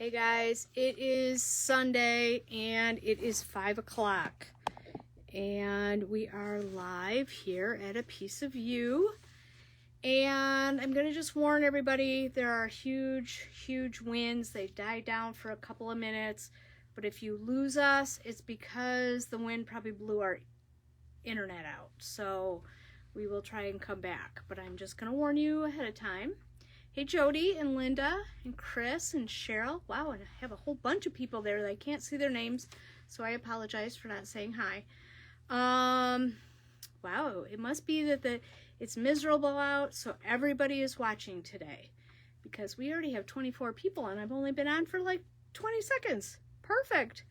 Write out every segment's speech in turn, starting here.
Hey guys, it is Sunday and it is 5 o'clock and we are live here at A Piece of You. And I'm going to just warn everybody, there are huge winds. They died down for a couple of minutes, but if you lose us, it's because the wind probably blew our internet out. So we will try and come back, but I'm just going to warn you ahead of time. Hey Jody and Linda and Chris and Cheryl. Wow, and I have a whole bunch of people there that I can't see their names, so I apologize for not saying hi. Wow, it must be that it's miserable out, so everybody is watching today, because we already have 24 people and I've only been on for like 20 seconds. Perfect.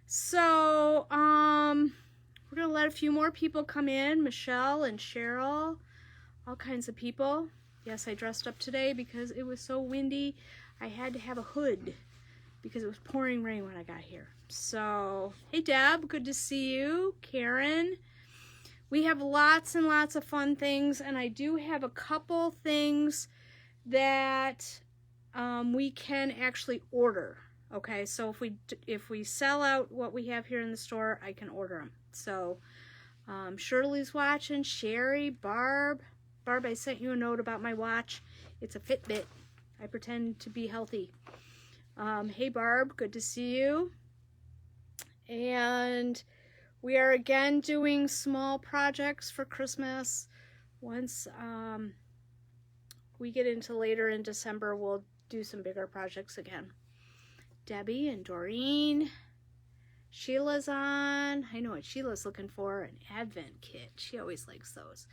So, we're gonna let a few more people come in. Michelle and Cheryl, all kinds of people. Yes, I dressed up today because it was so windy. I had to have a hood because it was pouring rain when I got here. So, hey Deb, good to see you. Karen. We have lots and lots of fun things, and I do have a couple things that we can actually order. Okay, so if we sell out what we have here in the store, I can order them. So, Shirley's watching, Sherry, Barb, I sent you a note about my watch. It's a Fitbit. I pretend to be healthy. Hey Barb, good to see you. And we are again doing small projects for Christmas. Once we get into later in December, we'll do some bigger projects again. Debbie and Doreen. Sheila's on. I know what Sheila's looking for, an Advent kit. She always likes those.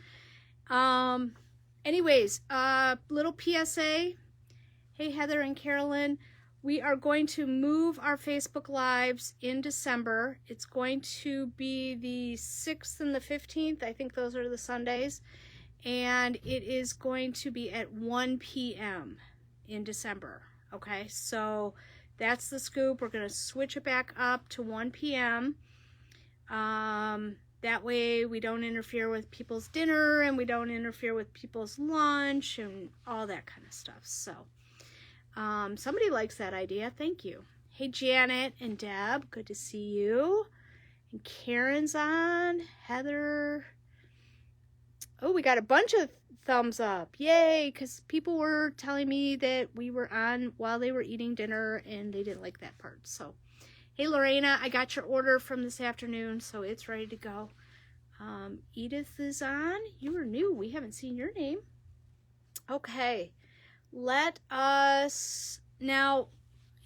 Anyways, little PSA. Hey Heather and Carolyn, we are going to move our Facebook Lives in December. It's going to be the 6th and the 15th. I think those are the Sundays. And it is going to be at 1 p.m. in December. Okay, so that's the scoop. We're going to switch it back up to 1 p.m. That way we don't interfere with people's dinner and we don't interfere with people's lunch and all that kind of stuff. So, somebody likes that idea. Thank you. Hey, Janet and Deb, good to see you. And Karen's on. Heather. Oh, we got a bunch of thumbs up. Yay, because people were telling me that we were on while they were eating dinner and they didn't like that part. So, hey, Lorena, I got your order from this afternoon, so it's ready to go. Edith is on. You are new. We haven't seen your name. Okay. Let us... Now,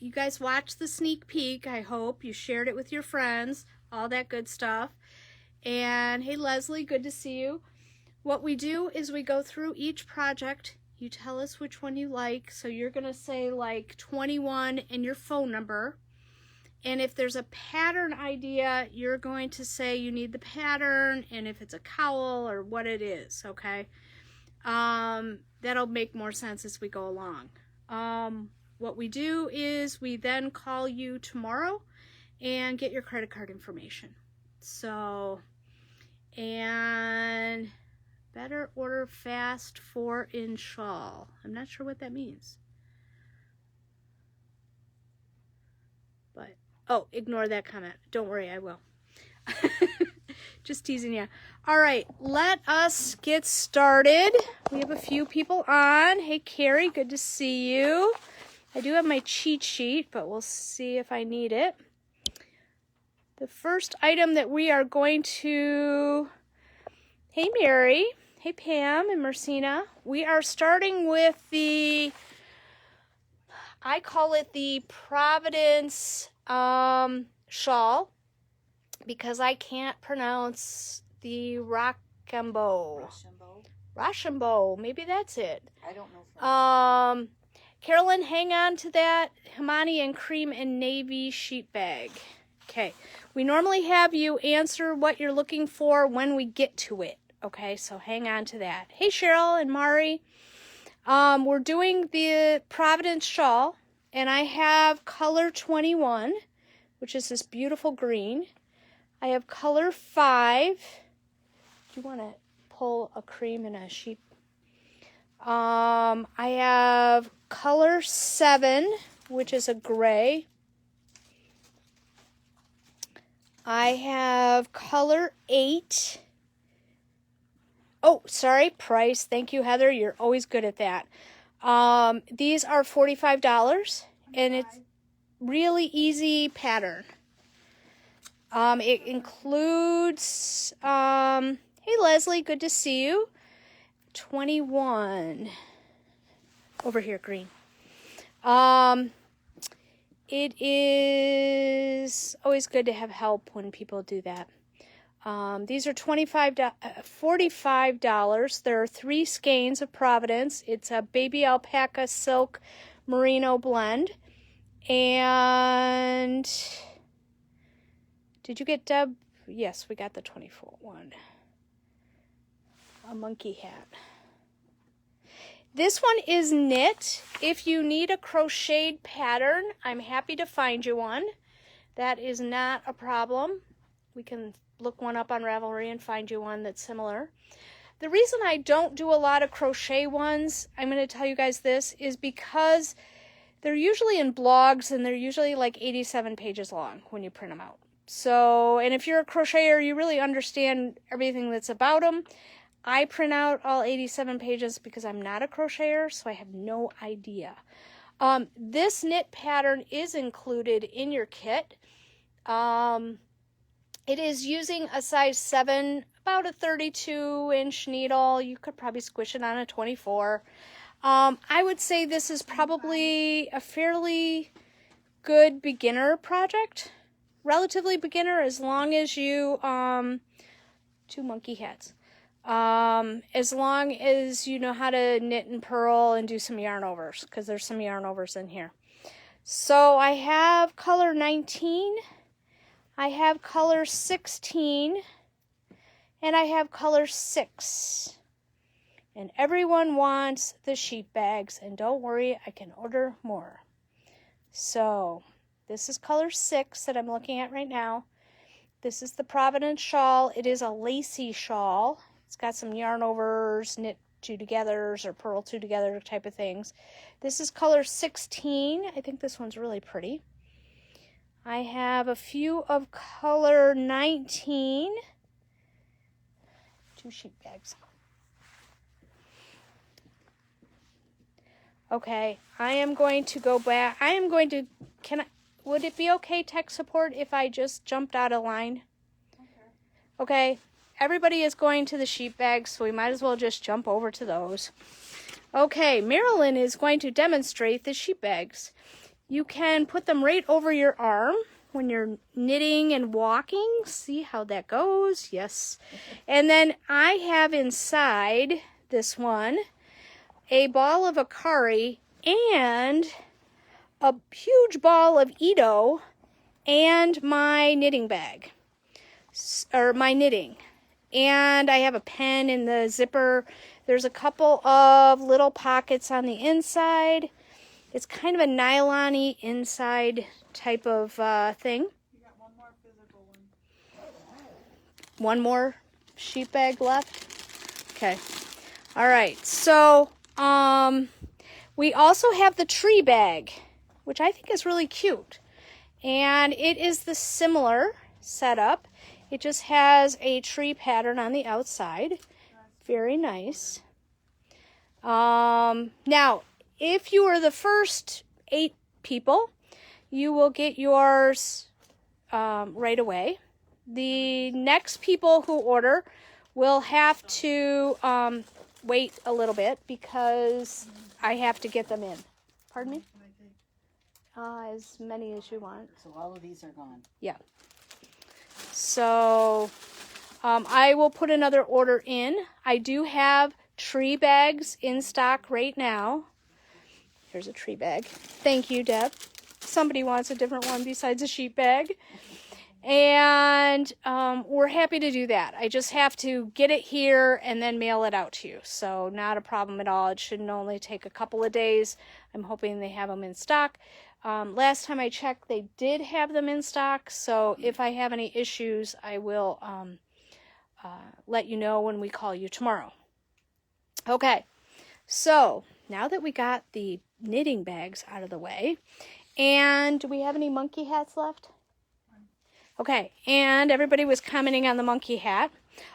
you guys watched the sneak peek, I hope. You shared it with your friends. All that good stuff. And, hey, Leslie, good to see you. What we do is we go through each project. You tell us which one you like. So you're going to say, like, 21 and your phone number. And if there's a pattern idea, you're going to say you need the pattern and if it's a cowl or what it is, okay? That'll make more sense as we go along. What we do is we then call you tomorrow and get your credit card information. So, and better order fast 4-inch shawl. I'm not sure what that means. But oh, ignore that comment. Don't worry, I will. Just teasing you. All right, let us get started. We have a few people on. Hey, Carrie, good to see you. I do have my cheat sheet, but we'll see if I need it. The first item that we are going to... Hey, Mary. Hey, Pam and Marcina. We are starting with the... I call it the Providence shawl because I can't pronounce the Rochambeau. Maybe that's it. I don't know. Carolyn, hang on to that Himani and cream and navy sheet bag. Okay. We normally have you answer what you're looking for when we get to it. Okay, so hang on to that. Hey, Cheryl and Mari. We're doing the Providence shawl, and I have color 21, which is this beautiful green. I have color 5. Do you want to pull a cream and a sheep? I have color 7, which is a gray. I have color 8. Oh, sorry, price. Thank you, Heather. You're always good at that. These are $45, and it's really easy pattern. It includes, hey Leslie, good to see you. 21. Over here, green. It is always good to have help when people do that. These are $45. There are 3 skeins of Providence. It's a baby alpaca silk merino blend. And did you get Deb? Yes, we got the 24 one. A monkey hat. This one is knit. If you need a crocheted pattern, I'm happy to find you one. That is not a problem. We can look one up on Ravelry and find you one that's similar. The reason I don't do a lot of crochet ones, I'm going to tell you guys this, is because they're usually in blogs and they're usually like 87 pages long when you print them out. So, and if you're a crocheter, you really understand everything that's about them. I print out all 87 pages because I'm not a crocheter, so I have no idea. This knit pattern is included in your kit. It is using a size 7, about a 32-inch needle. You could probably squish it on a 24. I would say this is probably a fairly good beginner project. Relatively beginner, as long as you, 2 monkey hats. As long as you know how to knit and purl and do some yarn overs, because there's some yarn overs in here. So I have color 19, I have color 16, and I have color 6. And everyone wants the sheep bags, and don't worry, I can order more. So this is color 6 that I'm looking at right now. This is the Providence shawl. It is a lacy shawl. It's got some yarn overs, knit 2-togethers, or purl 2-together type of things. This is color 16. I think this one's really pretty. I have a few of color 19. 2 sheep bags. Okay, I am going to go back. Would it be okay, tech support, if I just jumped out of line? Okay, everybody is going to the sheep bags, so we might as well just jump over to those. Okay, Marilyn is going to demonstrate the sheep bags. You can put them right over your arm when you're knitting and walking. See how that goes? Yes. And then I have inside this one a ball of Akari and a huge ball of Ito and my knitting bag, or my knitting. And I have a pen in the zipper. There's a couple of little pockets on the inside. It's kind of a nylon-y inside type of thing. You got one more physical one. One more sheep bag left? Okay. All right. So, we also have the tree bag, which I think is really cute. And it is the similar setup. It just has a tree pattern on the outside. Very nice. Now, if you are the first 8 people, you will get yours right away. The next people who order will have to wait a little bit because I have to get them in. Pardon me? As many as you want. So all of these are gone. Yeah. So I will put another order in. I do have tree bags in stock right now. Here's a tree bag. Thank you, Deb. Somebody wants a different one besides a sheep bag. And we're happy to do that. I just have to get it here and then mail it out to you. So not a problem at all. It shouldn't only take a couple of days. I'm hoping they have them in stock. Last time I checked, they did have them in stock. So if I have any issues, I will let you know when we call you tomorrow. Okay, so now that we got the knitting bags out of the way, and do we have any monkey hats left? Okay, and everybody was commenting on the monkey hat.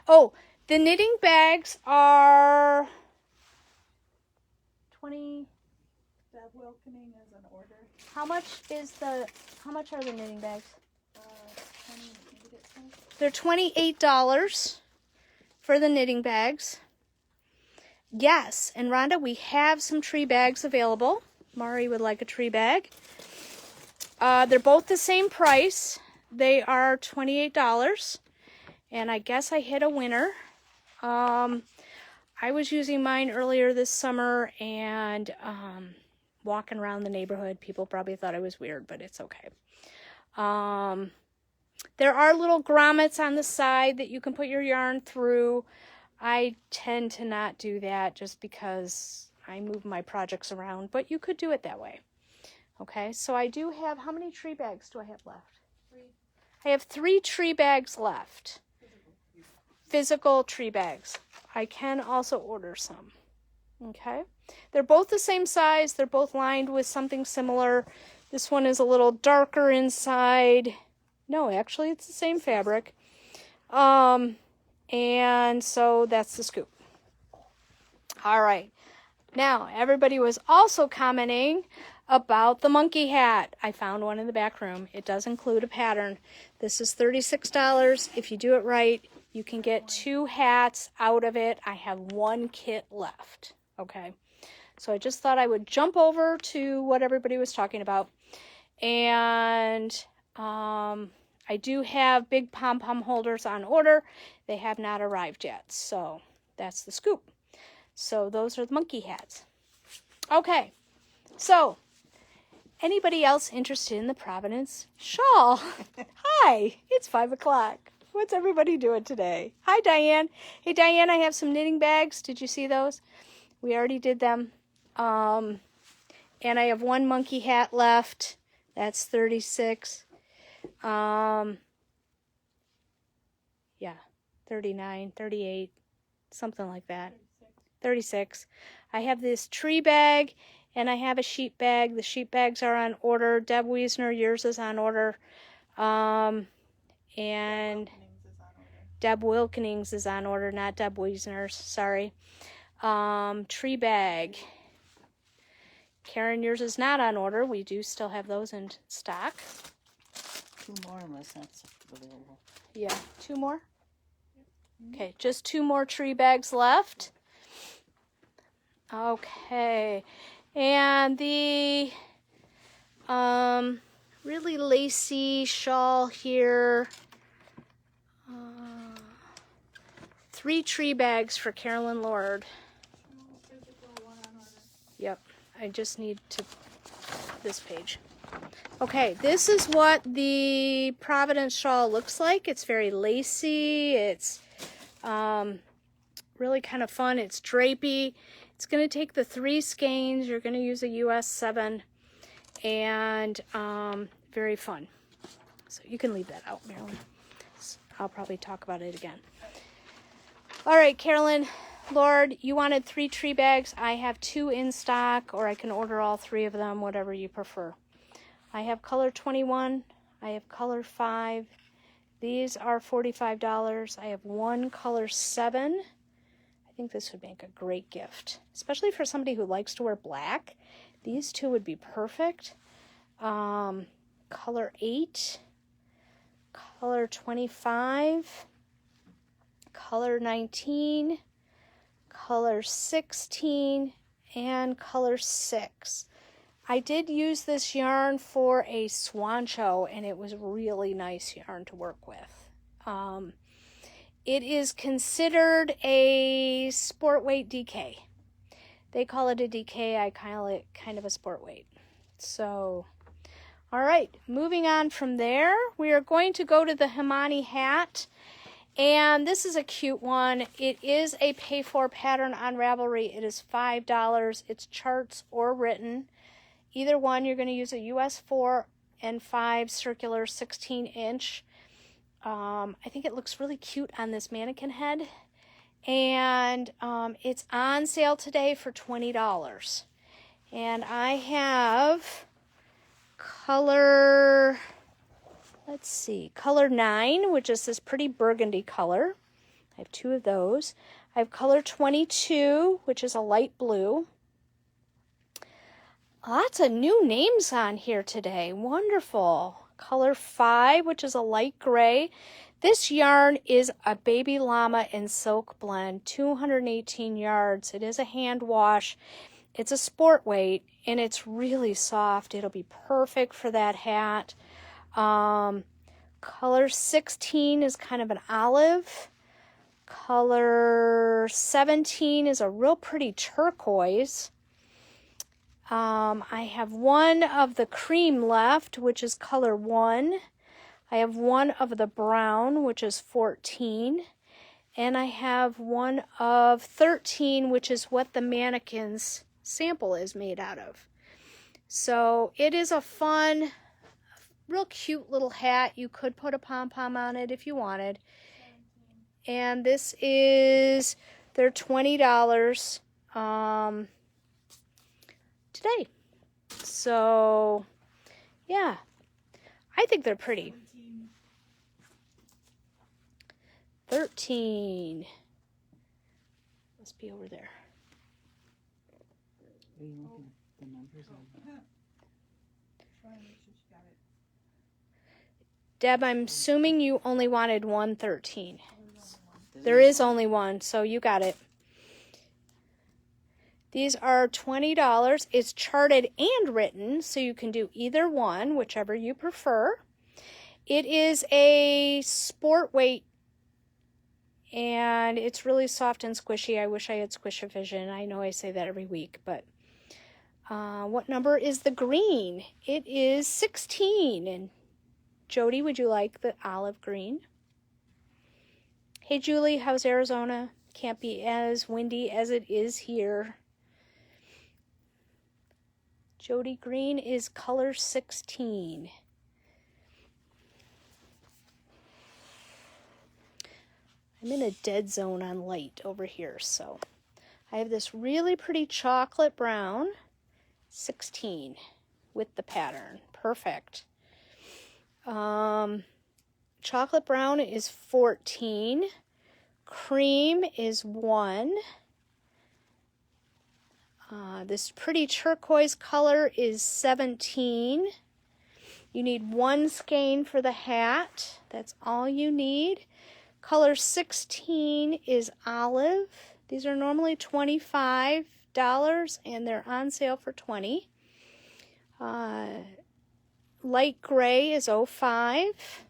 Oh, the knitting bags are 20. Deb Wilkening is an order. How much are the knitting bags? 28 it says. They're $28 for the knitting bags. Yes, and Rhonda, we have some tree bags available. Mari would like a tree bag. They're both the same price. They are $28, and I guess I hit a winner. I was using mine earlier this summer, and walking around the neighborhood, people probably thought I was weird, but it's okay. There are little grommets on the side that you can put your yarn through. I tend to not do that just because I move my projects around, but you could do it that way. Okay, so I do have, how many tree bags do I have left? 3. I have 3 tree bags left. Physical tree bags. I can also order some. Okay, they're both the same size. They're both lined with something similar. This one is a little darker inside. No, actually, it's the same fabric. And so that's the scoop. All right. Now, everybody was also commenting about the monkey hat. I found one in the back room. It does include a pattern. This is $36. If you do it right, you can get 2 hats out of it. I have 1 kit left. Okay. So I just thought I would jump over to what everybody was talking about. And I do have big pom-pom holders on order. They have not arrived yet. So that's the scoop. So those are the monkey hats. Okay. So anybody else interested in the Providence shawl? Hi, it's 5 o'clock. What's everybody doing today? Hi, Diane. Hey, Diane, I have some knitting bags. Did you see those? We already did them. And I have 1 monkey hat left. That's 36. Yeah, 39, 38, something like that. 36. I have this tree bag, and I have a sheep bag. The sheep bags are on order. Deb Wiesner, yours is on order. And Deb Wilkenings is on order, not Deb Wiesner's. Sorry. Tree bag. Karen, yours is not on order. We do still have those in stock. 2 more unless that's available. Yeah, 2 more? Okay, just 2 more tree bags left. Okay, and the really lacy shawl here. 3 tree bags for Carolyn Lord. Yep, I just need to this page. Okay, this is what the Providence shawl looks like. It's very lacy. It's really kind of fun. It's drapey. It's going to take the 3 skeins. You're going to use a US 7, and very fun. So you can leave that out, Marilyn. I'll probably talk about it again. All right, Carolyn Lord, you wanted 3 tree bags. I have 2 in stock, or I can order all 3 of them, whatever you prefer. I have color 21. I have color 5. These are $45. I have 1 color 7. I think this would make a great gift, especially for somebody who likes to wear black. These 2 would be perfect. Color 8, color 25, color 19, color 16, and color 6. I did use this yarn for a swancho, and it was really nice yarn to work with. It is considered a sport weight DK. They call it a DK. I call it kind of a sport weight. So, all right, moving on from there, we are going to go to the Himani hat. And this is a cute one. It is a pay-for pattern on Ravelry. It is $5. It's charts or written. Either one, you're going to use a US 4 and 5 circular 16-inch. I think it looks really cute on this mannequin head. And it's on sale today for $20. And I have color, let's see, color 9, which is this pretty burgundy color. I have 2 of those. I have color 22, which is a light blue. Lots of new names on here today. Wonderful. Color 5, which is a light gray. This yarn is a baby llama and silk blend, 218 yards. It is a hand wash. It's a sport weight, and it's really soft. It'll be perfect for that hat. Color 16 is kind of an olive. Color 17 is a real pretty turquoise. I have 1 of the cream left, which is color 1. I have 1 of the brown, which is 14. And I have 1 of 13, which is what the mannequin's sample is made out of. So it is a fun, real cute little hat. You could put a pom-pom on it if you wanted. And this is, they're $20 today. So, yeah. I think they're pretty. 13. Must be over there. Are you looking at the numbers on that? Deb, I'm assuming you only wanted 113. There is only one, so you got it. These are $20. It's charted and written, so you can do either one, whichever you prefer. It is a sport weight, and it's really soft and squishy. I wish I had Squish-O-Vision. I know I say that every week, but what number is the green? It is 16. And Jody, would you like the olive green? Hey, Julie, how's Arizona? Can't be as windy as it is here. Jody, green is color 16. I'm in a dead zone on light over here, so I have this really pretty chocolate brown, 16, with the pattern. Perfect. Chocolate brown is 14. Cream is 1. This pretty turquoise color is 17. You need 1 skein for the hat. That's all you need. Color 16 is olive. These are normally $25 and they're on sale for $20. Light gray is 05.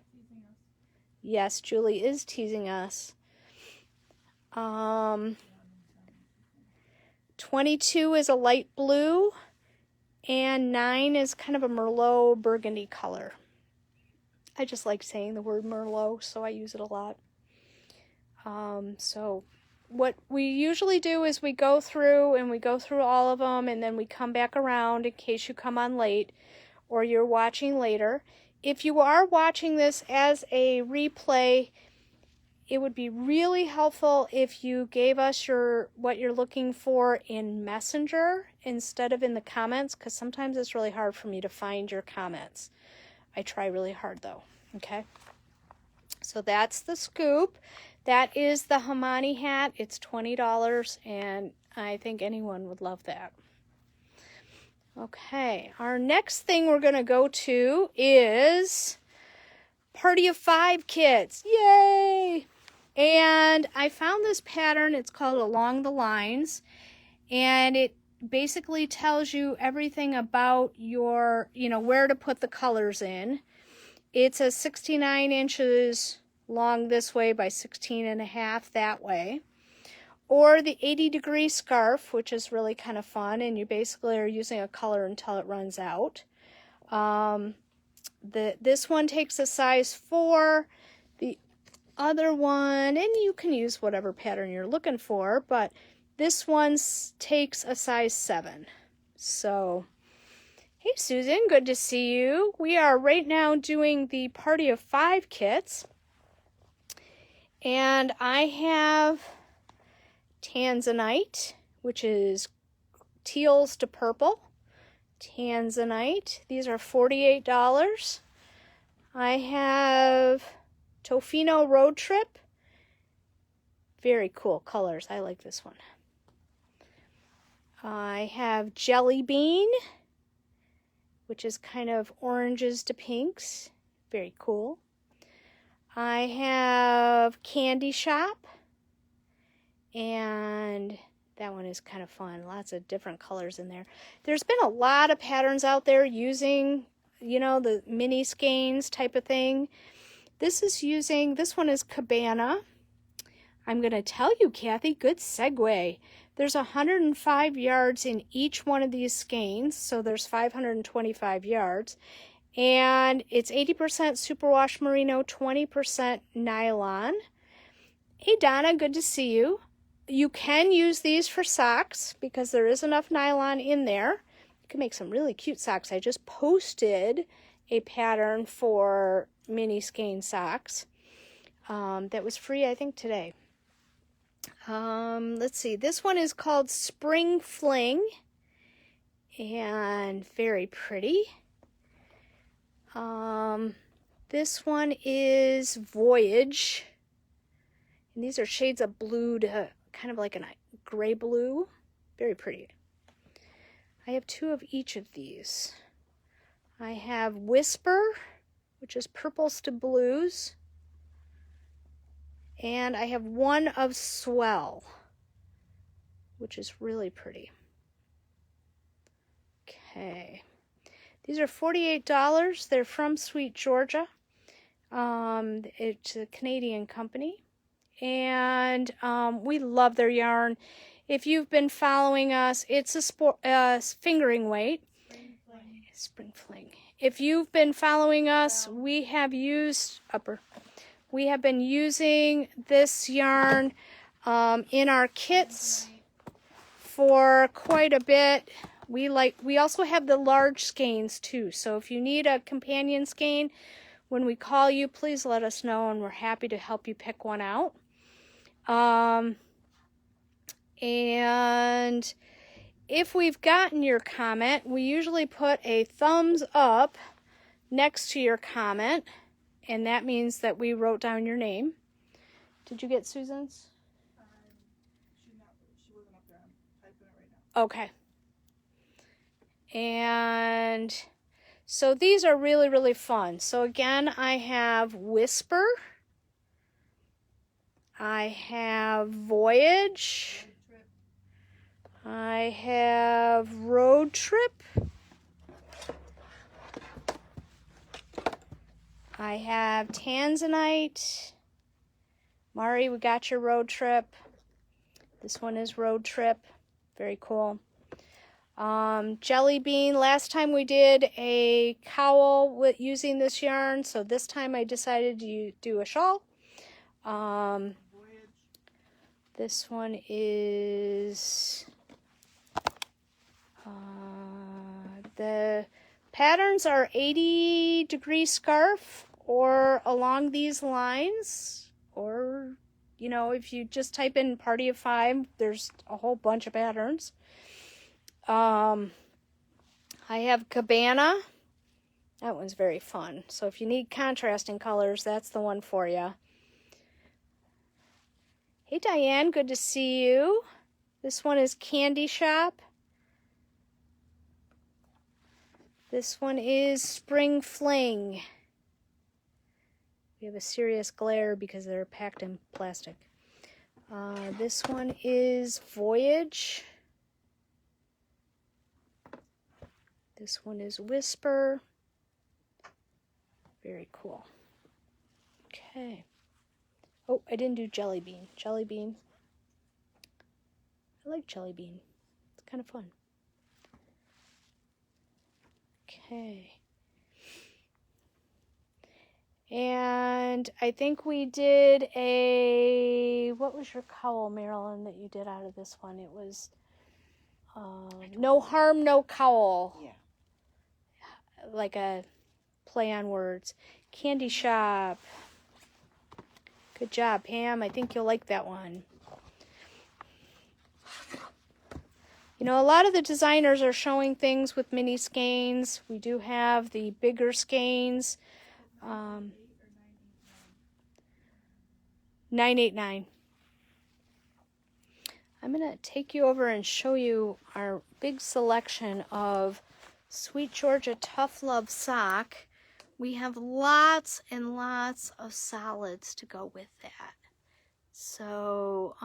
Yes, Julie is teasing us. 22 is a light blue, and 9 is kind of a Merlot burgundy color. I just like saying the word Merlot, so I use it a lot. So what we usually do is we go through all of them, and then we come back around in case you come on late or you're watching later. If you are watching this as a replay, it would be really helpful if you gave us what you're looking for in Messenger instead of in the comments, because sometimes it's really hard for me to find your comments. I try really hard though, okay? So that's the scoop. That is the Hamani hat. It's $20, and I think anyone would love that. Okay, our next thing we're going to go to is Party of 5 kits. Yay! And I found this pattern. It's called Along the Lines, and it basically tells you everything about your, where to put the colors in. It's a 69 inches long this way by 16.5 that way. Or the 80-degree scarf, which is really kind of fun, and you basically are using a color until it runs out. This one takes a size 4. The other one, and you can use whatever pattern you're looking for, but this one takes a size 7. So, hey Susan, good to see you. We are right now doing the Party of 5 kits, and I have Tanzanite, which is teals to purple. Tanzanite. These are $48. I have Tofino Road Trip. Very cool colors. I like this one. I have Jelly Bean, which is kind of oranges to pinks. Very cool. I have Candy Shop, and that one is kind of fun. Lots of different colors in there. There's been a lot of patterns out there using, you know, the mini skeins type of thing. This one is Cabana. I'm going to tell you, Kathy, good segue. There's 105 yards in each one of these skeins, so there's 525 yards. And it's 80% superwash merino, 20% nylon. Hey, Donna, good to see you. You can use these for socks because there is enough nylon in there. You can make some really cute socks. I just posted a pattern for mini skein socks that was free, I think, today. Let's see. This one is called Spring Fling, and very pretty. This one is Voyage, and these are shades of blue to kind of like a gray blue. Very pretty. I have two of each of these. I have Whisper, which is purples to blues. And I have one of Swell, which is really pretty. Okay. These are $48. They're from Sweet Georgia. It's a Canadian company. And we love their yarn. If you've been following us, it's a fingering weight. Spring Fling. If you've been following us, we have been using this yarn in our kits for quite a bit. We also have the large skeins too. So if you need a companion skein, when we call you, please let us know, and we're happy to help you pick one out. And if we've gotten your comment, we usually put a thumbs up next to your comment, and that means that we wrote down your name. Did you get Susan's? She wasn't up there. I'm typing it right now. Okay. And so these are really, really fun. So again, I have Whisper. I have Voyage. I have Road Trip. I have Tanzanite. Mari, we got your Road Trip. This one is Road Trip. Very cool. Jelly Bean. Last time we did a cowl using this yarn, so this time I decided to do a shawl. This one is the patterns are 80-degree scarf or along these lines, or you know, if you just type in Party of 5, there's a whole bunch of patterns. I have Cabana. That one's very fun. So if you need contrasting colors, that's the one for you. Hey Diane, good to see you. This one is Candy Shop. This one is Spring Fling. We have a serious glare because they're packed in plastic. This one is Voyage. This one is Whisper. Very cool. Okay. Oh, I didn't do Jelly Bean. Jelly Bean. I like Jelly Bean. It's kind of fun. Okay. And I think we did what was your cowl, Marilyn, that you did out of this one? It was No Harm, No Cowl. Yeah. Like a play on words. Candy Shop. Good job, Pam. I think you'll like that one. You know, a lot of the designers are showing things with mini skeins. We do have the bigger skeins. 989. I'm going to take you over and show you our big selection of Sweet Georgia Tough Love sock. We have lots and lots of solids to go with that. So,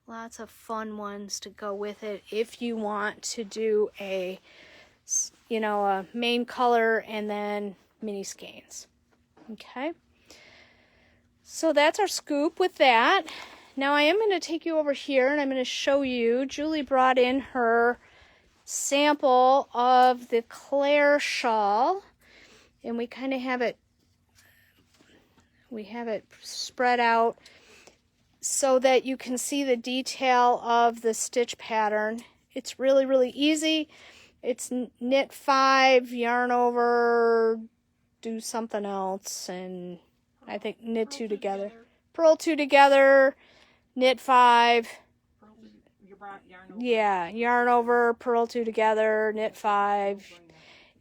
lots of fun ones to go with it if you want to do a, you know, a main color and then mini skeins. Okay. So that's our scoop with that. Now I am going to take you over here and I'm going to show you. Julie brought in her sample of the Claire shawl, and we kind of have it, spread out so that you can see the detail of the stitch pattern. It's really, really easy. It's knit 5, yarn over, do something else, and I think knit 2 together. Purl 2 together, knit 5. Yeah, yarn over, purl 2 together, knit 5.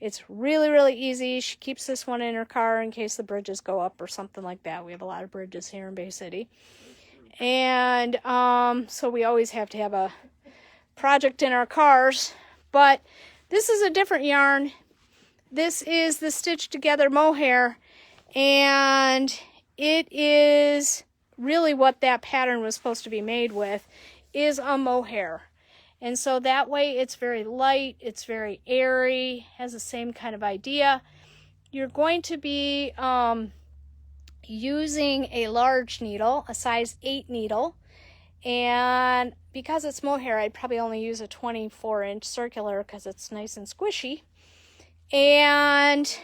It's really, really easy. She keeps this one in her car in case the bridges go up or something like that. We have a lot of bridges here in Bay City. And so we always have to have a project in our cars. But this is a different yarn. This is the Stitch Together Mohair. And it is really what that pattern was supposed to be made with, is a mohair. And so that way it's very light, it's very airy, has the same kind of idea. You're going to be using a large needle, a size 8 needle, and because it's mohair, I'd probably only use a 24-inch circular because it's nice and squishy. And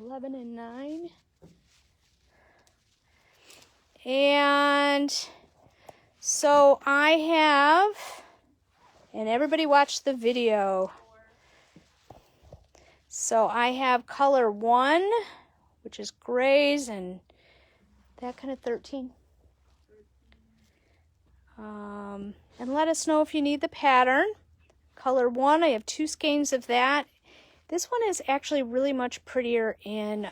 11 and 9. And so I have, and everybody watch the video. So I have color 1, which is grays and that kind of 13. And let us know if you need the pattern. Color 1, I have 2 skeins of that. This one is actually really much prettier in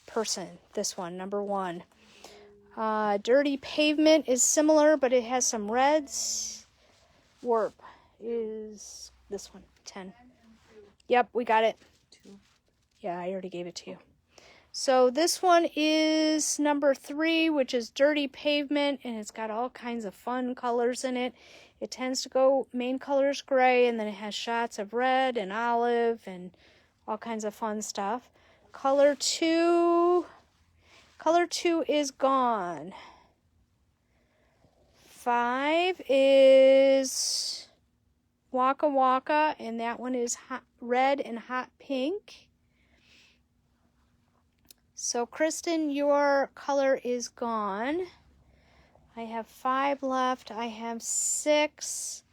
person. This one, number 1. Dirty Pavement is similar, but it has some reds. Warp is this one, 10. Yep, we got it. 2. Yeah, I already gave it to you. So this one is number 3, which is Dirty Pavement, and it's got all kinds of fun colors in it. It tends to go, main color is gray, and then it has shots of red and olive and all kinds of fun stuff. Color 2 is gone. 5 is Waka Waka, and that one is hot red and hot pink. So Kristen, your color is gone. I have 5 left. I have 6.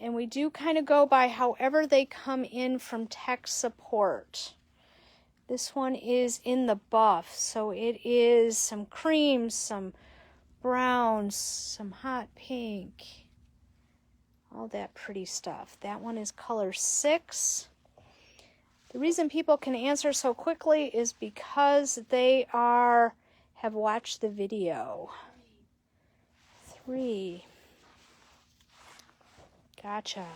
And we do kind of go by however they come in from tech support. This one is in the buff. So it is some creams, some browns, some hot pink. All that pretty stuff. That one is color 6. The reason people can answer so quickly is because they have watched the video. 3. Gotcha.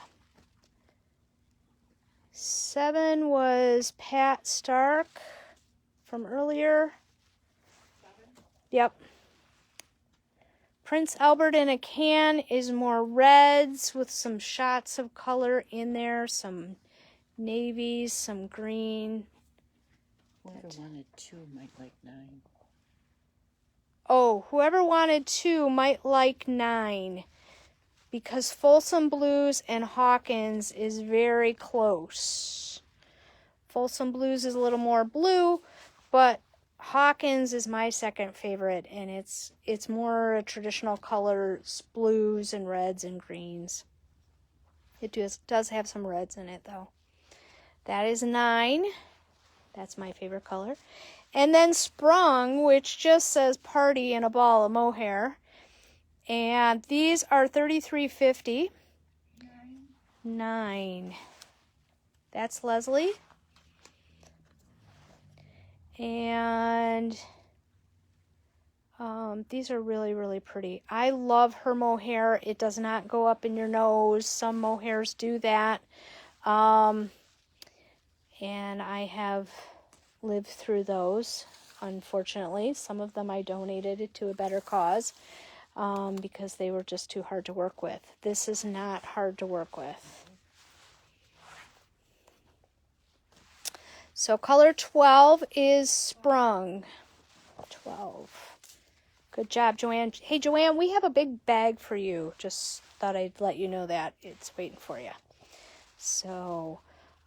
7 was Pat Stark from earlier. 7. Yep. Prince Albert in a Can is more reds with some shots of color in there, some navies, some green. Whoever wanted 2 might like 9. Oh, whoever wanted 2 might like 9, because Folsom Blues and Hawkins is very close. Folsom Blues is a little more blue, but Hawkins is my second favorite, and it's more traditional colors, blues and reds and greens. It does have some reds in it, though. That is 9. That's my favorite color. And then Sprung, which just says party and a ball of mohair. And these are $33.50. $9. That's Leslie. And these are really, really pretty. I love her mohair. It does not go up in your nose. Some mohairs do that. And I have lived through those, unfortunately. Some of them I donated to a better cause because they were just too hard to work with. This is not hard to work with. So color 12 is Sprung. 12. Good job, Joanne. Hey, Joanne, we have a big bag for you. Just thought I'd let you know that. It's waiting for you. So,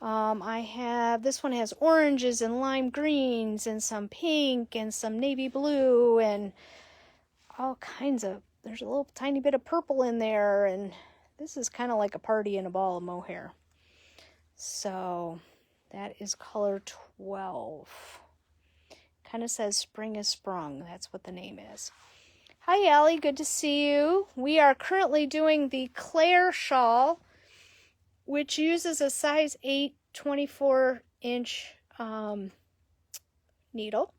I have, this one has oranges and lime greens and some pink and some navy blue and all kinds of, there's a little tiny bit of purple in there. And this is kind of like a party in a ball of mohair. So, that is color 12. Kind of says spring is sprung. That's what the name is. Hi, Allie. Good to see you. We are currently doing the Claire shawl, which uses a size 8 24-inch needle.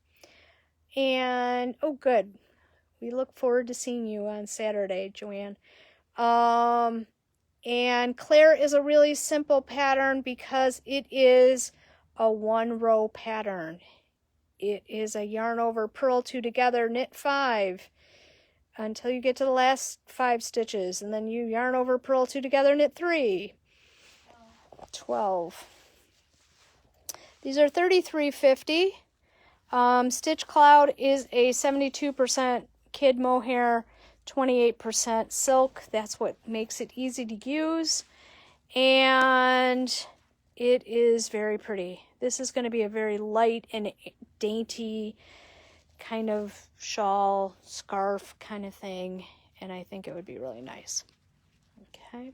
And, oh, good. We look forward to seeing you on Saturday, Joanne. And Claire is a really simple pattern because it is a 1-row pattern. It is a yarn over, purl 2 together, knit 5 until you get to the last 5 stitches, and then you yarn over, purl 2 together, knit 3. 12. These are $33.50. Stitch Cloud is a 72% kid mohair, 28% silk. That's what makes it easy to use. And it is very pretty. This is going to be a very light and dainty kind of shawl, scarf kind of thing. And I think it would be really nice. Okay.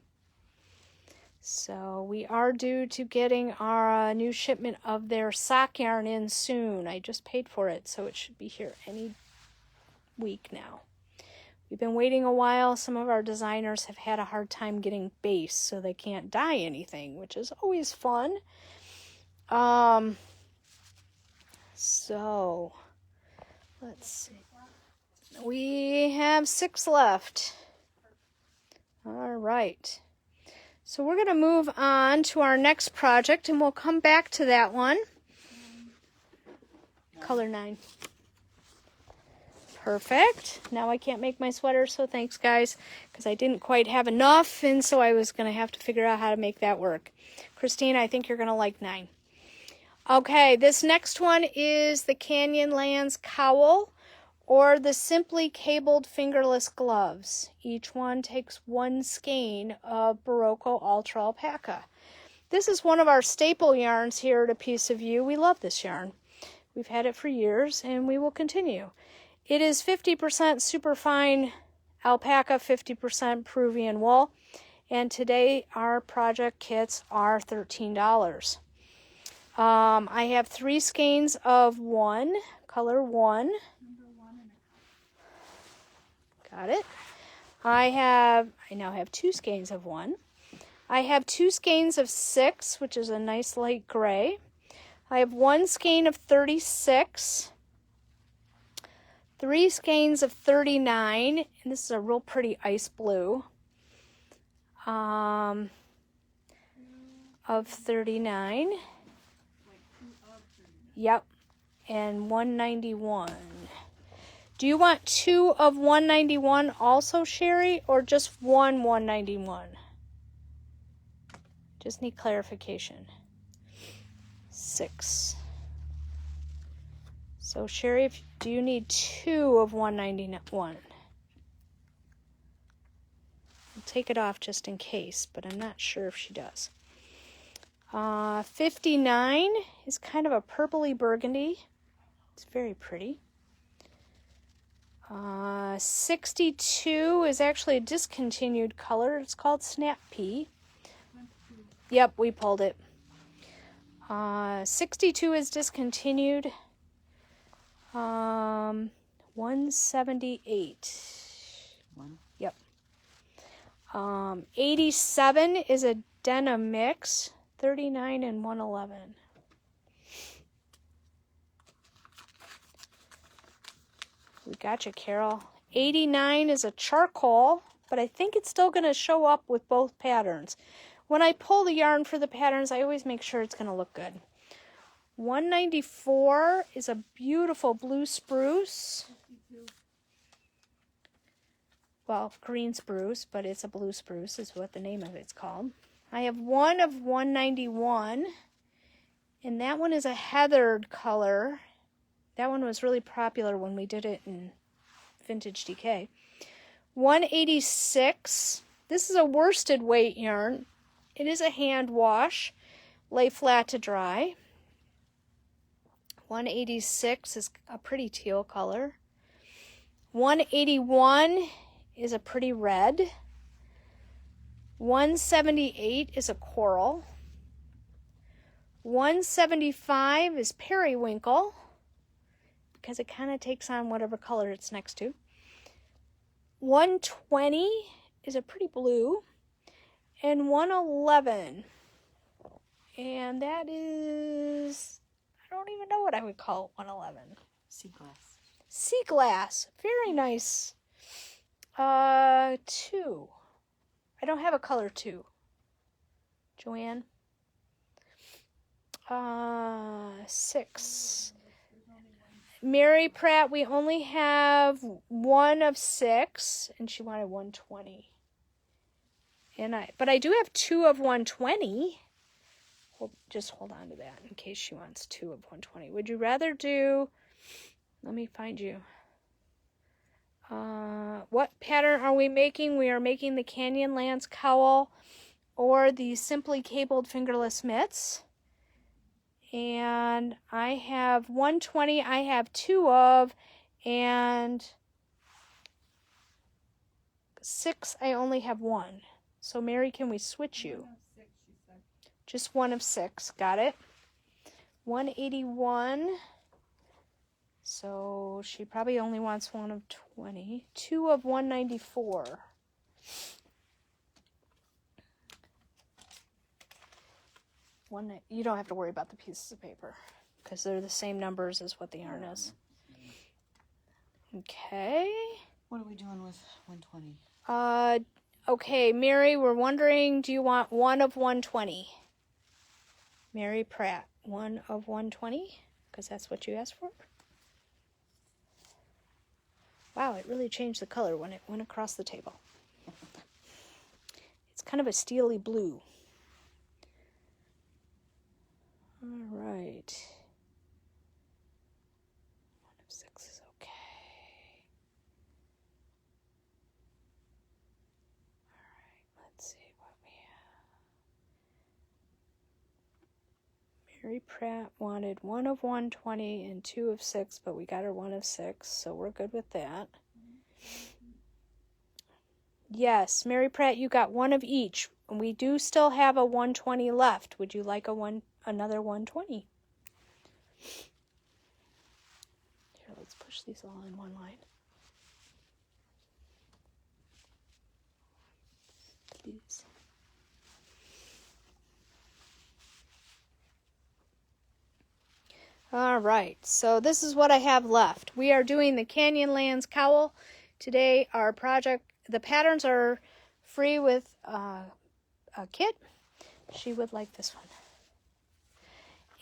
So we are due to getting our new shipment of their sock yarn in soon. I just paid for it, so it should be here any week now. We've been waiting a while. Some of our designers have had a hard time getting base, so they can't dye anything, which is always fun. So let's see. We have 6 left. All right. So we're going to move on to our next project, and we'll come back to that one. Color 9. Perfect. Now I can't make my sweater, so thanks, guys, because I didn't quite have enough, and so I was going to have to figure out how to make that work. Christine, I think you're going to like 9. Okay, this next one is the Canyonlands Cowl, or the Simply Cabled Fingerless Gloves. Each one takes 1 skein of Berroco Ultra Alpaca. This is one of our staple yarns here at A Piece of You. We love this yarn. We've had it for years, and we will continue. It is 50% superfine alpaca, 50% Peruvian wool, and today our project kits are $13. I have 3 skeins of 1, color 1. Got it. I now have 2 skeins of 1. I have 2 skeins of 6, which is a nice light gray. I have 1 skein of 36, 3 skeins of 39, and this is a real pretty ice blue, of 39. Yep, and 191. Do you want 2 of 191 also, Sherry, or just 191? Just need clarification. 6. So, Sherry, do you need 2 of 191? I'll take it off just in case, but I'm not sure if she does. 59 is kind of a purpley burgundy. It's very pretty. 62 is actually a discontinued color. It's called Snap Pea. Yep, we pulled it. 62 is discontinued. 178. One. Yep. 87 is a denim mix. 39 and 111. We got you, Carol. 89 is a charcoal, but I think it's still going to show up with both patterns. When I pull the yarn for the patterns, I always make sure it's going to look good. 194 is a beautiful blue spruce. Well, green spruce, but it's a blue spruce is what the name of it's called. I have one of 191, and that one is a heathered color. That one was really popular when we did it in Vintage DK. 186. This is a worsted weight yarn. It is a hand wash. Lay flat to dry. 186 is a pretty teal color. 181 is a pretty red. 178 is a coral. 175 is periwinkle, because it kind of takes on whatever color it's next to. 120 is a pretty blue. And 111. And that is, I don't even know what I would call 111. Sea glass. Sea glass. Very nice. 2. I don't have a color 2. Joanne? 6. Mary Pratt, we only have 1 of 6, and she wanted 120. But I do have 2 of 120. Just hold on to that in case she wants 2 of 120. Would you rather do, let me find you. What pattern are we making? We are making the Canyonlands cowl or the simply cabled fingerless mitts. And I have 120, I have 2 of, and 6, I only have 1. So, Mary, can we switch you? 1 of 6, she said. Just 1 of 6. Got it. 181. So, she probably only wants 1 of 20. 2 of 194. You don't have to worry about the pieces of paper because they're the same numbers as what the yarn is. Okay. What are we doing with 120? Okay, Mary, we're wondering, do you want 1 of 120? Mary Pratt, 1 of 120? Because that's what you asked for. Wow, it really changed the color when it went across the table. It's kind of a steely blue. All right. 1 of 6 is okay. All right, let's see what we have. Mary Pratt wanted 1 of 120 and 2 of 6, but we got her 1 of 6, so we're good with that. Yes, Mary Pratt, you got 1 of each. And we do still have a 120 left. Would you like another 120? Here, let's push these all in one line. Please. All right, so this is what I have left. We are doing the Canyonlands cowl. Today, our project, the patterns are free with a kit. She would like this one.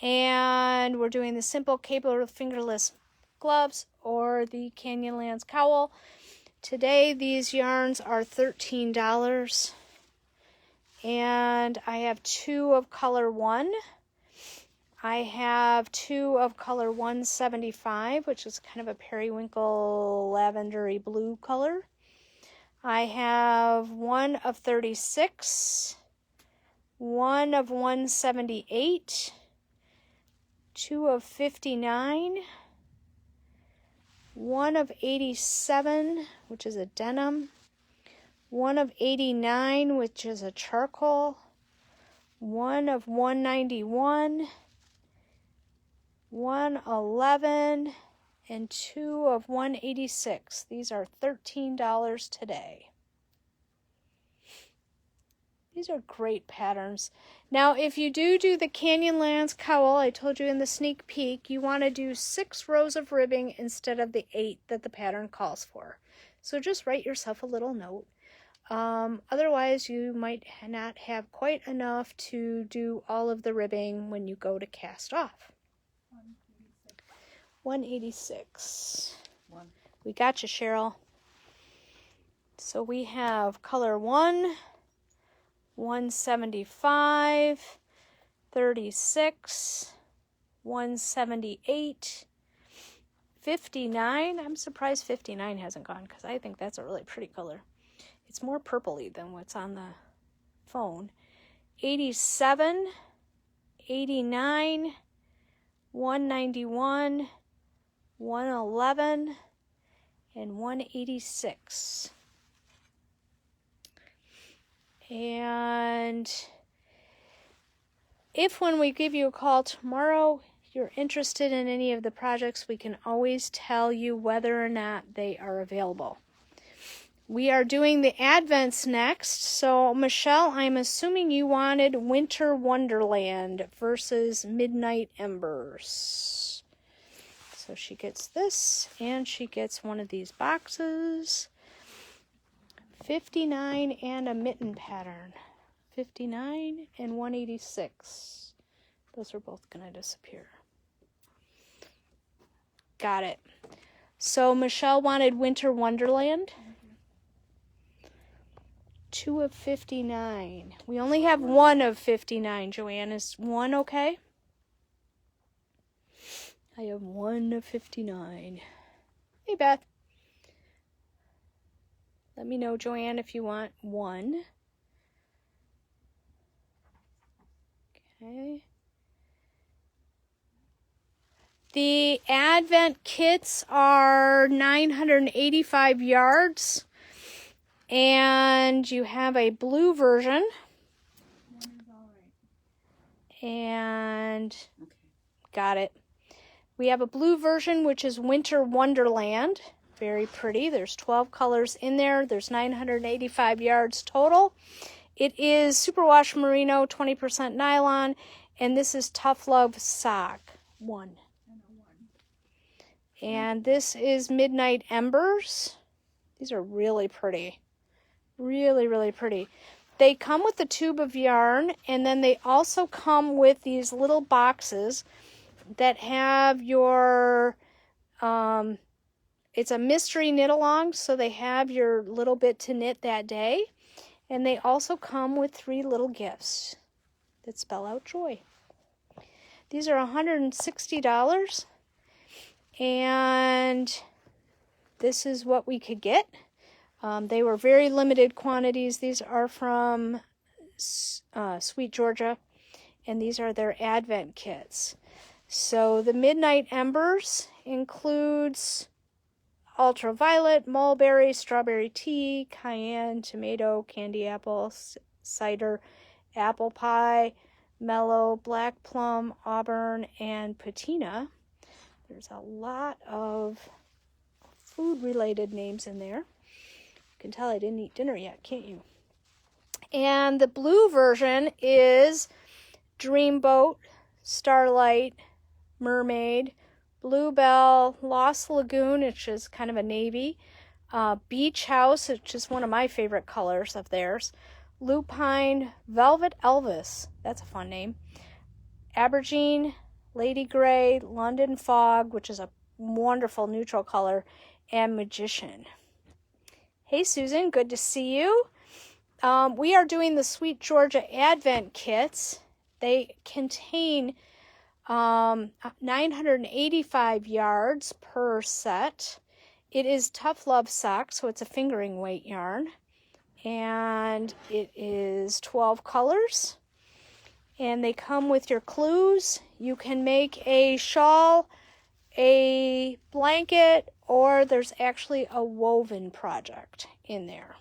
And we're doing the simple cable fingerless gloves or the Canyonlands cowl. Today, these yarns are $13. And I have 2 of color 1. I have 2 of color 175, which is kind of a periwinkle lavendery blue color. I have 1 of 36, 1 of 178, 2 of 59, 1 of 87, which is a denim, 1 of 89, which is a charcoal, 1 of 191, 111, and 2 of 186. These are $13 today. These are great patterns. Now, if you do the Canyonlands cowl, I told you in the sneak peek, you want to do 6 rows of ribbing instead of the 8 that the pattern calls for. So just write yourself a little note. Otherwise, you might not have quite enough to do all of the ribbing when you go to cast off. 186. We got you, Cheryl. So we have color 1, 175, 36, 178, 59. I'm surprised 59 hasn't gone because I think that's a really pretty color. It's more purpley than what's on the phone. 87, 89, 191, 111, and 186. And if when we give you a call tomorrow, you're interested in any of the projects, we can always tell you whether or not they are available. We are doing the Advents next. So, Michelle, I'm assuming you wanted Winter Wonderland versus Midnight Embers. So she gets this, and she gets one of these boxes. 59 and a mitten pattern. 59 and 186. Those are both going to disappear. Got it. So Michelle wanted Winter Wonderland. 2 of 59. We only have 1 of 59, Joanne. Is 1 okay? I have 1 of 59. Hey, Beth. Let me know, Joanne, if you want 1. Okay. The Advent kits are 985 yards. And you have a blue version. And got it. We have a blue version, which is Winter Wonderland. Very pretty. There's 12 colors in there. There's 985 yards total. It is superwash merino, 20% nylon, and this is Tough Love sock 1. And this is Midnight Embers. These are really pretty. Really, really pretty. They come with a tube of yarn, and then they also come with these little boxes that have your, it's a mystery knit along, so they have your little bit to knit that day. And they also come with 3 little gifts that spell out joy. These are $160, and this is what we could get. They were very limited quantities. These are from Sweet Georgia, and these are their Advent kits. So the Midnight Embers includes ultraviolet, mulberry, strawberry tea, cayenne, tomato, candy apple, cider, apple pie, mellow, black plum, auburn, and patina. There's a lot of food-related names in there. You can tell I didn't eat dinner yet, can't you? And the blue version is Dreamboat, Starlight, Mermaid, Bluebell, Lost Lagoon, which is kind of a navy, Beach House, which is one of my favorite colors of theirs, Lupine, Velvet Elvis, that's a fun name, Aubergine, Lady Grey, London Fog, which is a wonderful neutral color, and Magician. Hey Susan, good to see you. We are doing the Sweet Georgia Advent kits. They contain 985 yards per set. It is Tough Love sock, so it's a fingering weight yarn. And it is 12 colors. And they come with your clues. You can make a shawl, a blanket, or there's actually a woven project in there.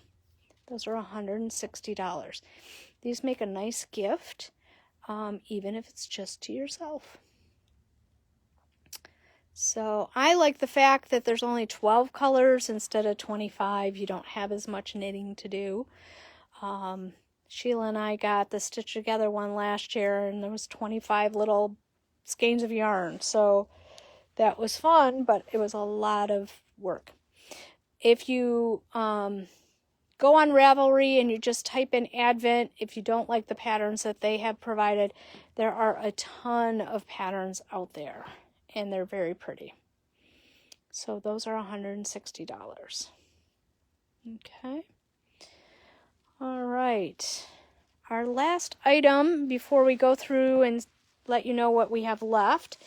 Those are $160. These make a nice gift, even if it's just to yourself. So I like the fact that there's only 12 colors instead of 25. You don't have as much knitting to do. Sheila and I got the Stitch Together one last year, and there was 25 little skeins of yarn. So that was fun, but it was a lot of work. If you go on Ravelry and you just type in Advent, if you don't like the patterns that they have provided, there are a ton of patterns out there, and they're very pretty. So those are $160. Okay. All right. Our last item before we go through and let you know what we have left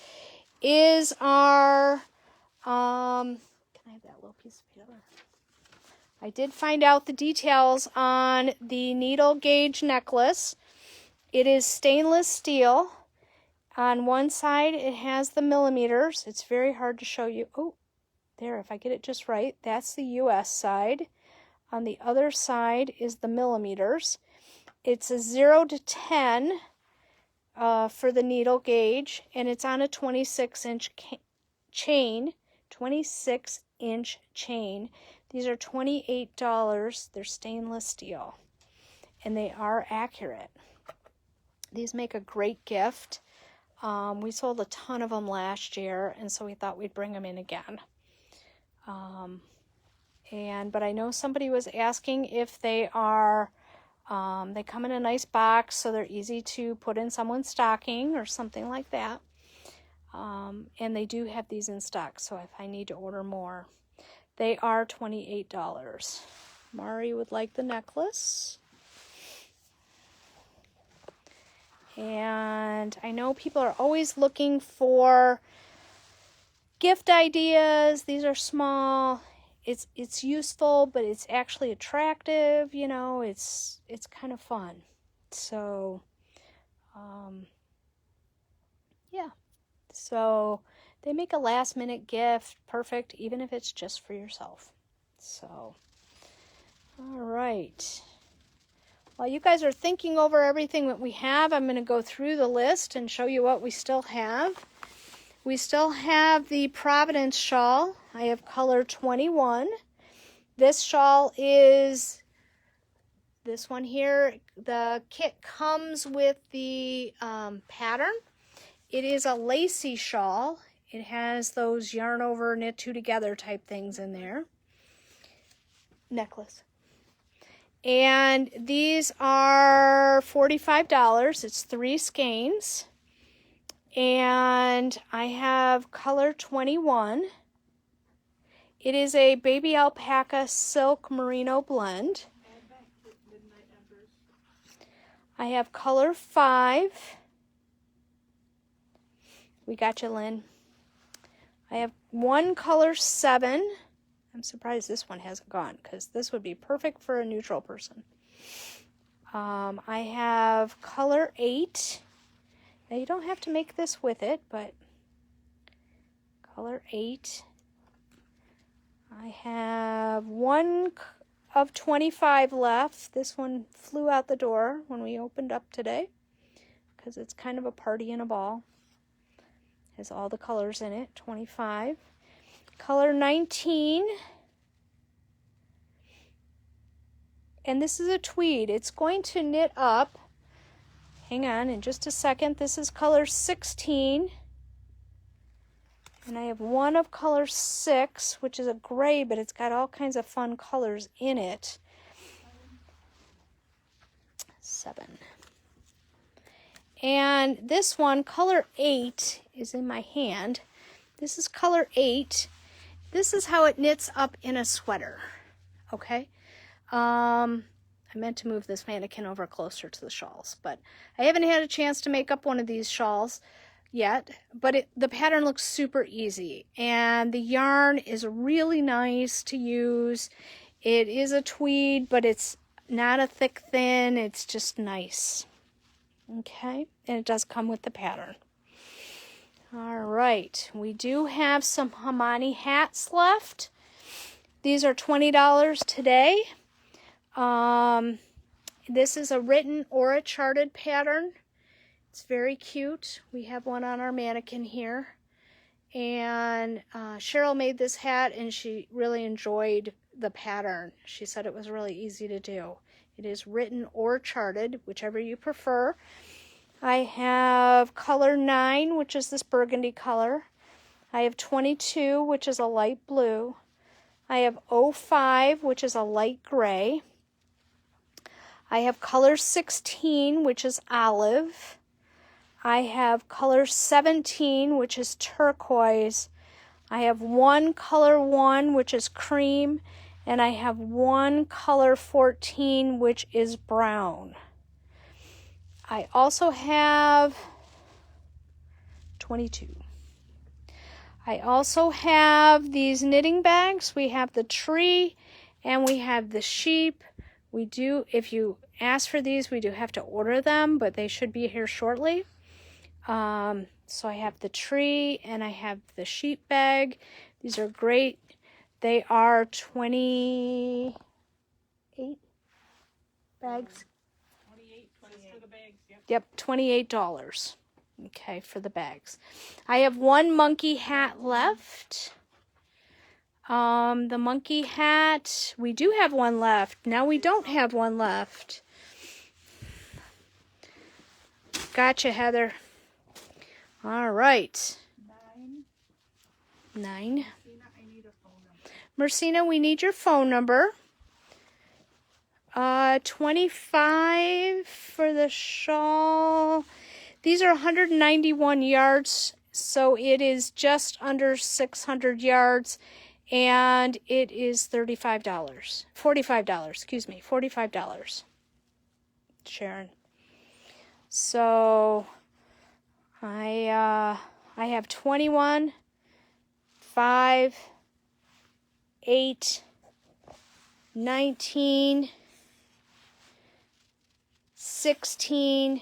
is our, can I have that little piece of paper? I did find out the details on the needle gauge necklace. It is stainless steel. On one side, it has the millimeters. It's very hard to show you. Oh, there, if I get it just right, that's the US side. On the other side is the millimeters. It's a 0 to 10 for the needle gauge, and it's on a 26-inch chain. 26-inch chain. These are $28. They're stainless steel, and they are accurate. These make a great gift. We sold a ton of them last year, and so we thought we'd bring them in again. But I know somebody was asking if they are, they come in a nice box, so they're easy to put in someone's stocking or something like that. And they do have these in stock, so if I need to order more, they are $28. Mari would like the necklace. And I know people are always looking for gift ideas. These are small. It's useful, but it's actually attractive, you know, it's kind of fun. So, yeah. So they make a last minute gift perfect, even if it's just for yourself. So, all right. While you guys are thinking over everything that we have, I'm going to go through the list and show you what we still have. We still have the Providence shawl. I have color 21. This shawl is this one here. The kit comes with the pattern. It is a lacy shawl. It has those yarn over, knit two together type things in there. Necklace. And these are $45. It's 3 skeins. And I have color 21. It is a baby alpaca silk merino blend. I have color 5. We got you, Lynn. I have one color 7. I'm surprised this one hasn't gone, because this would be perfect for a neutral person. I have color 8. Now you don't have to make this with it, but color 8. I have one of 25 left. This one flew out the door when we opened up today, because it's kind of a party in a ball. Has all the colors in it. 25. Color 19. And this is a tweed. It's going to knit up. Hang on in just a second. This is color 16. And I have one of color 6, which is a gray, but it's got all kinds of fun colors in it. 7. And this one, color 8, is in my hand. This is color 8. This is how it knits up in a sweater. Okay? I meant to move this mannequin over closer to the shawls, but I haven't had a chance to make up one of these shawls yet, but the pattern looks super easy, and the yarn is really nice to use. It is a tweed, but it's not a thick thin. It's just nice. Okay, and it does come with the pattern. All right, we do have some Hamani hats left. These are $20 today. This is a written or a charted pattern. It's very cute. We have one on our mannequin here. And Cheryl made this hat and she really enjoyed the pattern. She said it was really easy to do. It is written or charted, whichever you prefer. I have color 9, which is this burgundy color. I have 22, which is a light blue. I have 05, which is a light gray. I have color 16, which is olive. I have color 17, which is turquoise. I have one color 1, which is cream. And I have one color 14, which is brown. I also have 22. I also have these knitting bags. We have the tree and we have the sheep. We do, if you ask for these, we do have to order them, but they should be here shortly. So I have the tree and I have the sheep bag. These are great. They are 28 bags. 28 for the bags. Yep, $28. Okay, for the bags. I have one monkey hat left. The monkey hat, we do have one left. Now we don't have one left. Gotcha, Heather. All right. 9. Marcina, we need your phone number. 25 for the shawl. These are 191 yards, so it is just under 600 yards, and it is $35. $45, excuse me, $45. Sharon. So I have 21, 5, 8, 19, 16,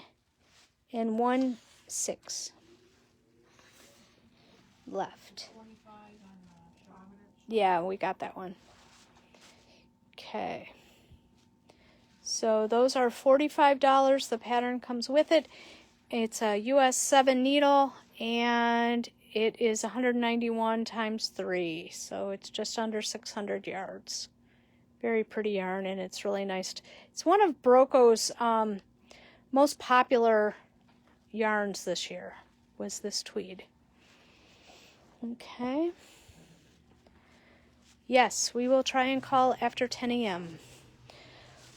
and 1 6 left. 25 on Charlotte. Yeah, we got that one. Okay. So those are $45. The pattern comes with it. It's a US 7 needle, and it is 191 times 3, so it's just under 600 yards. Very pretty yarn, and it's really nice. It's one of Berroco's most popular yarns this year, was this tweed. Okay. Yes, we will try and call after 10 a.m.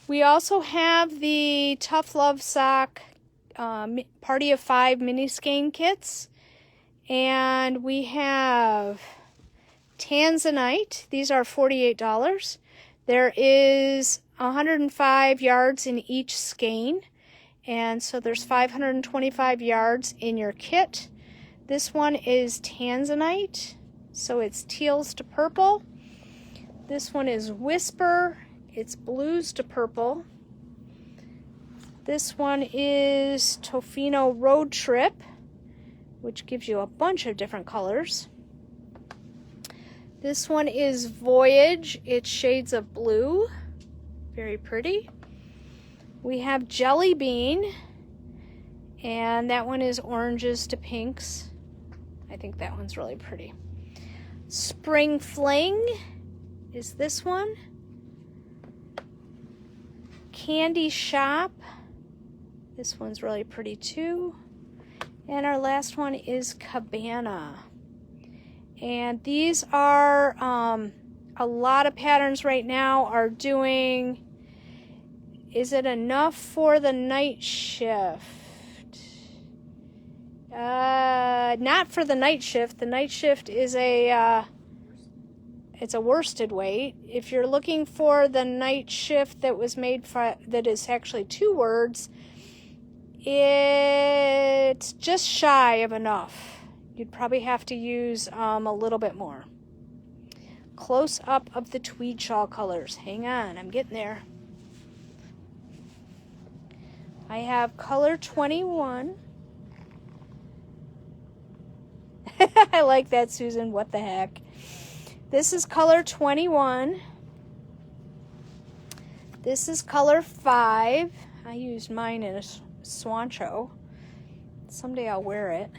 We also have the Tough Love Sock Party of 5 mini skein kits. And we have Tanzanite. These are $48. There is 105 yards in each skein. And so there's 525 yards in your kit. This one is Tanzanite. So it's teals to purple. This one is Whisper. It's blues to purple. This one is Tofino Road Trip, which gives you a bunch of different colors. This one is Voyage. It's shades of blue. Very pretty. We have Jelly Bean, and that one is oranges to pinks. I think that one's really pretty. Spring Fling is this one. Candy Shop. This one's really pretty too. And our last one is Cabana. And these are, a lot of patterns right now are doing, is it enough for the night shift? Not for the night shift. The night shift is it's a worsted weight. If you're looking for the night shift that was made for, that is actually 2 words, it's just shy of enough. You'd probably have to use a little bit more. Close up of the tweed shawl colors. Hang on, I'm getting there. I have color 21. I like that, Susan. What the heck? This is color 21. This is color 5. I used mine in a Swancho. Someday I'll wear it.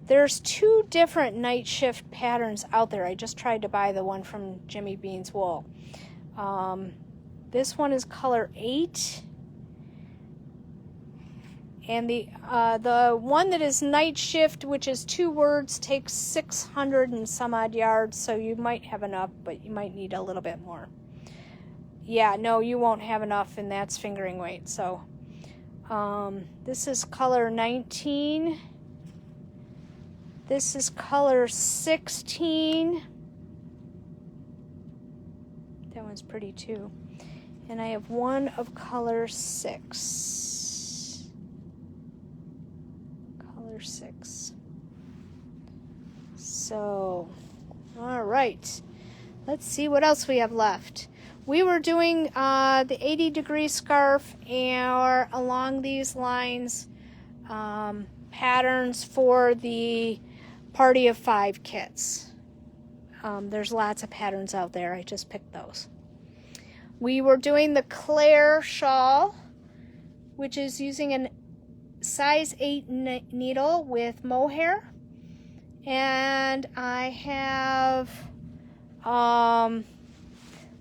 There's 2 different night shift patterns out there. I just tried to buy the one from Jimmy Bean's Wool. This one is color 8. And the one that is night shift, which is 2 words, takes 600 and some odd yards. So you might have enough, but you might need a little bit more. Yeah, no, you won't have enough, and that's fingering weight. So this is color 19. This is color 16. That one's pretty too. And I have one of color 6. Color 6. So, all right. Let's see what else we have left. We were doing the 80-degree scarf and along these lines, patterns for the Party of 5 kits. There's lots of patterns out there. I just picked those. We were doing the Claire shawl, which is using a size 8 needle with mohair. And I have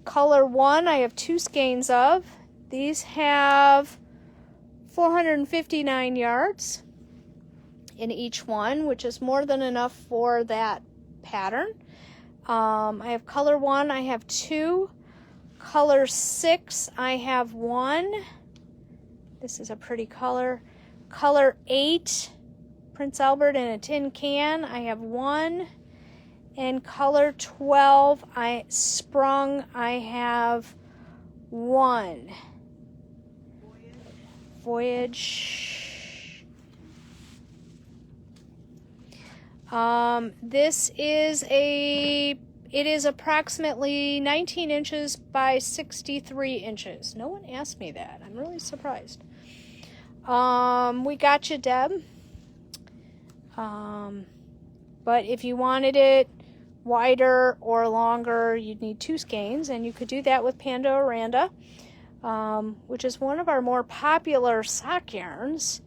color 1, I have 2 skeins of. These have 459 yards in each one, which is more than enough for that pattern. I have color 1, I have 2. Color 6, I have 1. This is a pretty color. Color 8, Prince Albert in a tin can, I have 1. And color 12, I have 1. Voyage. It is approximately 19 inches by 63 inches. No one asked me that. I'm really surprised. We got you, Deb. But if you wanted it wider or longer, you'd need 2 skeins, and you could do that with Panda Oranda, which is one of our more popular sock yarns.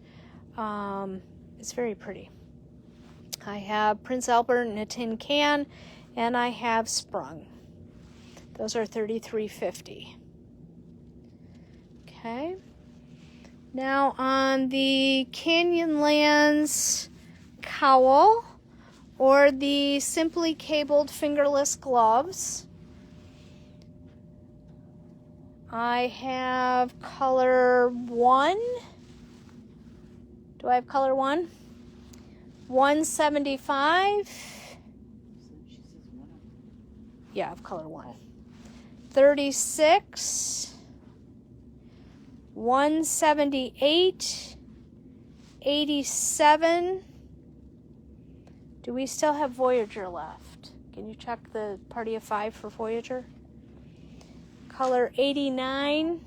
It's very pretty. I have Prince Albert in a tin can, and I have Sprung. Those are $33.50. Okay. Now on the Canyonlands cowl, or the simply cabled fingerless gloves, I have color 1. Do I have color 1? 175. Yeah, I have color 1. 36. 178. 87. Do we still have Voyager left? Can you check the Party of 5 for Voyager? Color 89.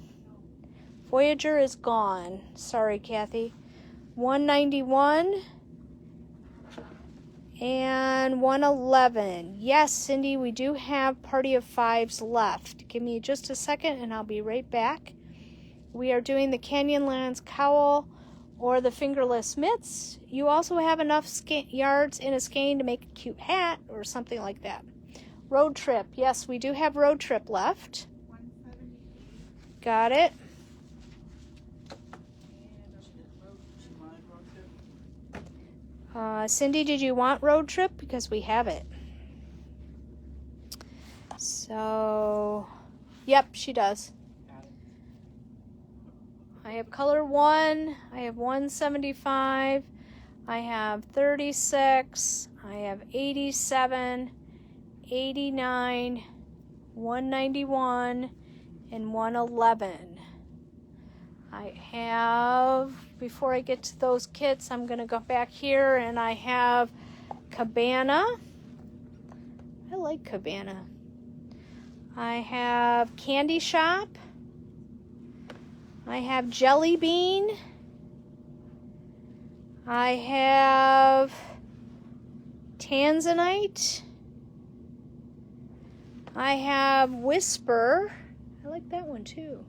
Voyager is gone. Sorry, Kathy. 191. And 111. Yes, Cindy, we do have Party of 5s left. Give me just a second and I'll be right back. We are doing the Canyonlands cowl or the fingerless mitts. You also have enough yards in a skein to make a cute hat or something like that. Road Trip. Yes, we do have Road Trip left. 178. Got it. Cindy, did you want Road Trip? Because we have it. So, yep, she does. I have color 1, I have 175, I have 36, I have 87, 89, 191, and 111. I have, before I get to those kits, I'm going to go back here and I have Cabana. I like Cabana. I have Candy Shop. I have Jelly Bean. I have Tanzanite. I have Whisper. I like that one too.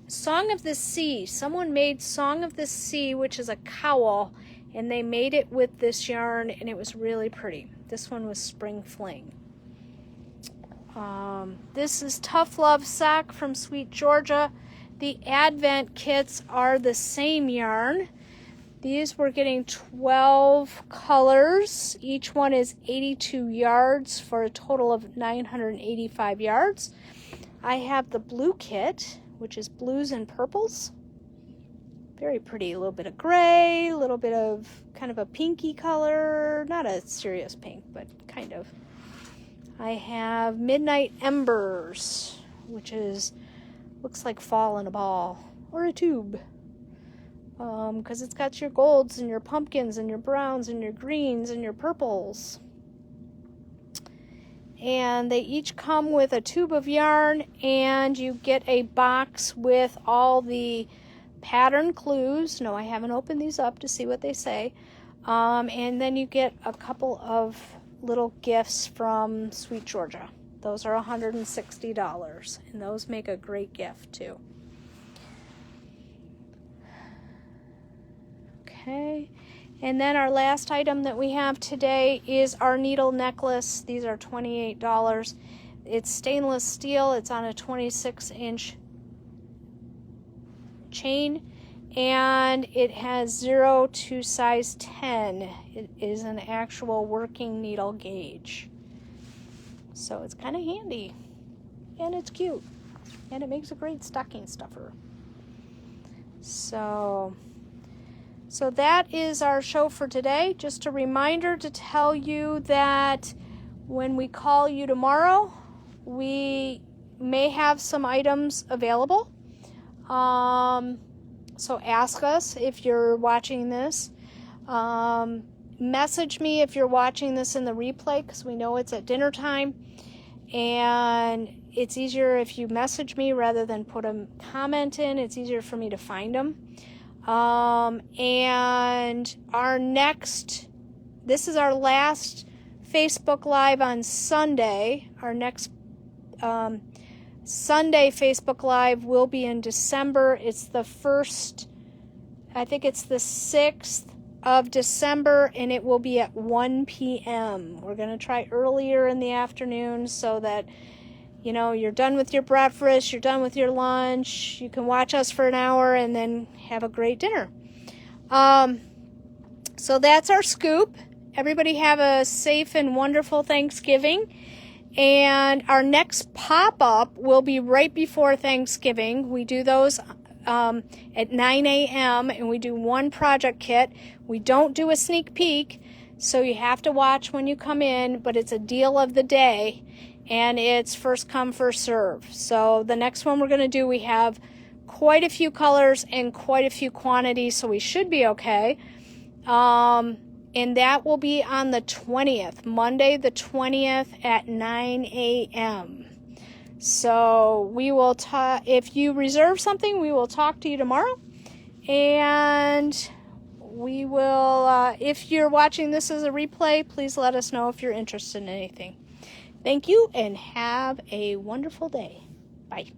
Song of the Sea. Someone made Song of the Sea, which is a cowl, and they made it with this yarn, and it was really pretty. This one was Spring Fling. This is Tough Love Sock from Sweet Georgia. The Advent kits are the same yarn. These we're getting 12 colors. Each one is 82 yards for a total of 985 yards. I have the blue kit, which is blues and purples. Very pretty. A little bit of gray, a little bit of kind of a pinky color. Not a serious pink, but kind of. I have Midnight Embers, which is looks like fall in a ball or a tube. Because it's got your golds and your pumpkins and your browns and your greens and your purples. And they each come with a tube of yarn, and you get a box with all the pattern clues. No, I haven't opened these up to see what they say. And then you get a couple of little gifts from Sweet Georgia. Those are $160, and those make a great gift too. Okay, and then our last item that we have today is our needle necklace. These are $28. It's stainless steel. It's on a 26-inch chain, and it has 0 to size 10. It is an actual working needle gauge. So it's kind of handy, and it's cute, and it makes a great stocking stuffer. So that is our show for today. Just a reminder to tell you that when we call you tomorrow, we may have some items available. So ask us if you're watching this. Message me if you're watching this in the replay, because we know it's at dinner time. And it's easier if you message me rather than put a comment in. It's easier for me to find them. And this is our last Facebook Live on Sunday. Our next Sunday Facebook Live will be in December. It's the 6th of December, and it will be at 1 p.m. We're going to try earlier in the afternoon so that, you know, you're done with your breakfast, you're done with your lunch, you can watch us for an hour and then have a great dinner. So that's our scoop. Everybody have a safe and wonderful Thanksgiving. And our next pop-up will be right before Thanksgiving. We do those at 9 a.m. and we do one project kit. We don't do a sneak peek, so you have to watch when you come in, but it's a deal of the day, and it's first come, first serve. So the next one we're going to do, we have quite a few colors and quite a few quantities, so we should be okay. And that will be on the 20th, Monday the 20th at 9 a.m. So we will if you reserve something, we will talk to you tomorrow. And we will, if you're watching this as a replay, please let us know if you're interested in anything. Thank you, and have a wonderful day. Bye.